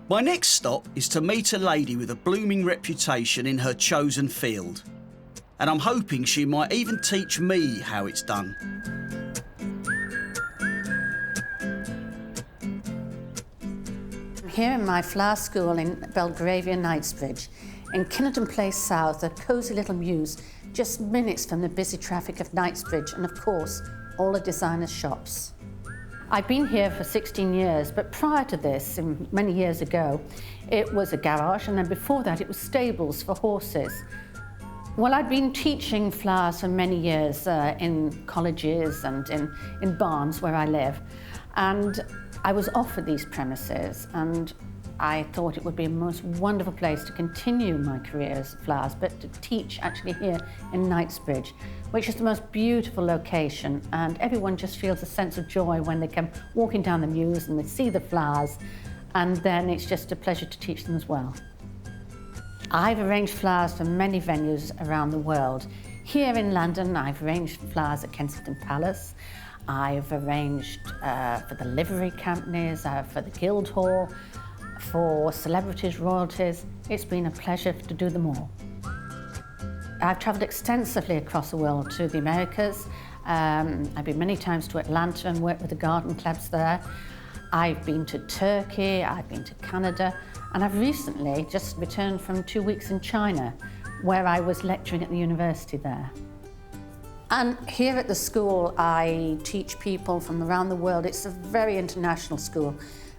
My next stop is to meet a lady with a blooming reputation in her chosen field. And I'm hoping she might even teach me how it's done. Here in my flower school in Belgravia, Knightsbridge, in Kinnerton Place South, a cosy little mews, just minutes from the busy traffic of Knightsbridge and, of course, all the designers' shops. I've been here for 16 years, but prior to this, many years ago, it was a garage, and then before that it was stables for horses. Well, I'd been teaching flowers for many years in colleges and in barns where I live, and I was offered these premises, and I thought it would be a most wonderful place to continue my career as flowers, but to teach actually here in Knightsbridge, which is the most beautiful location, and everyone just feels a sense of joy when they come walking down the mews and they see the flowers, and then it's just a pleasure to teach them as well. I've arranged flowers for many venues around the world. Here in London, I've arranged flowers at Kensington Palace. I've arranged for the livery companies, for the Guildhall, for celebrities, royalties. It's been a pleasure to do them all. I've travelled extensively across the world to the Americas. I've been many times to Atlanta and worked with the garden clubs there. I've been to Turkey, I've been to Canada, and I've recently just returned from 2 weeks in China, where I was lecturing at the university there. And here at the school, I teach people from around the world. It's a very international school.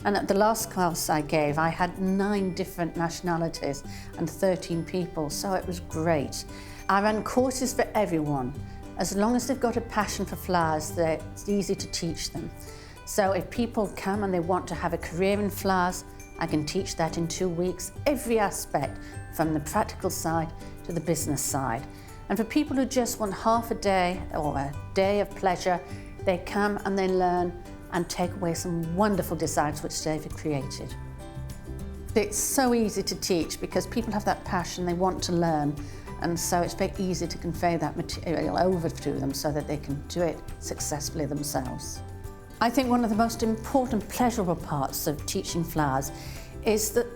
And at the last class I gave, I had 9 different nationalities and 13 people, so it was great. I run courses for everyone. As long as they've got a passion for flowers, it's easy to teach them. So if people come and they want to have a career in flowers, I can teach that in 2 weeks, every aspect, from the practical side to the business side. And for people who just want half a day or a day of pleasure, they come and they learn and take away some wonderful designs which David created. It's so easy to teach because people have that passion, they want to learn, and so it's very easy to convey that material over to them so that they can do it successfully themselves. I think one of the most important pleasurable parts of teaching flowers is that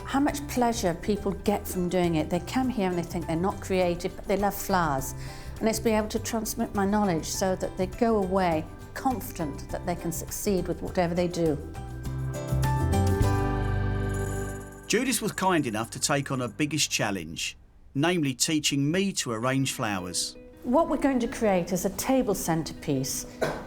how much pleasure people get from doing it. They come here and they think they're not creative, but they love flowers. And it's being able to transmit my knowledge so that they go away confident that they can succeed with whatever they do. Judith was kind enough to take on her biggest challenge, namely teaching me to arrange flowers. What we're going to create is a table centrepiece,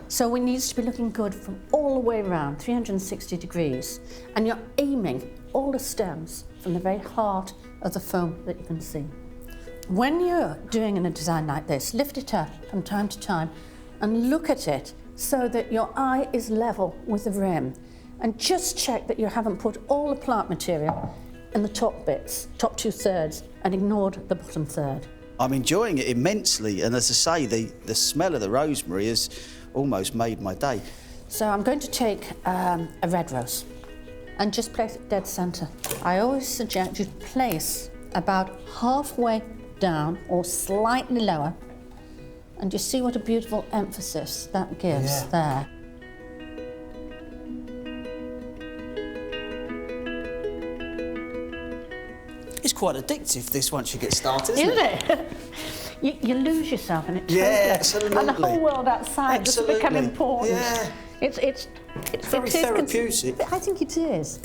so it needs to be looking good from all the way around, 360 degrees, and you're aiming all the stems from the very heart of the foam that you can see. When you're doing a design like this, lift it up from time to time and look at it so that your eye is level with the rim, and just check that you haven't put all the plant material in the top bits, top 2/3, and ignored the bottom third. I'm enjoying it immensely, and as I say, the smell of the rosemary has almost made my day. So I'm going to take a red rose and just place it dead centre. I always suggest you place about halfway down or slightly lower, and you see what a beautiful emphasis that gives there. It's quite addictive, this, once you get started, isn't it? You lose yourself in it totally. Yeah, absolutely. And the whole world outside just become important. Yeah. It's very therapeutic. I think it is.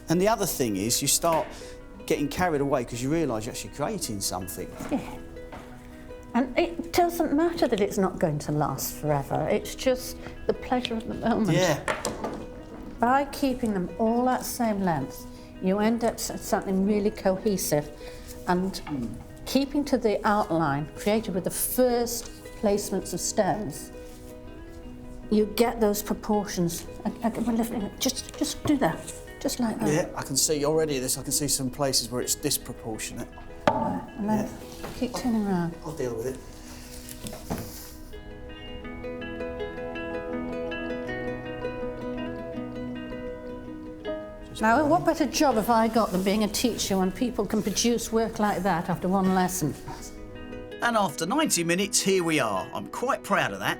And the other thing is, you start getting carried away because you realise you're actually creating something. Yeah. And it doesn't matter that it's not going to last forever. It's just the pleasure of the moment. Yeah. By keeping them all at the same length, you end up with something really cohesive, and keeping to the outline created with the first placements of stems, you get those proportions. Just do that, just like that. Yeah, I can see already this. I can see some places where it's disproportionate. Right, and then keep turning around. I'll deal with it. Now, what better job have I got than being a teacher when people can produce work like that after one lesson? And after 90 minutes, here we are. I'm quite proud of that.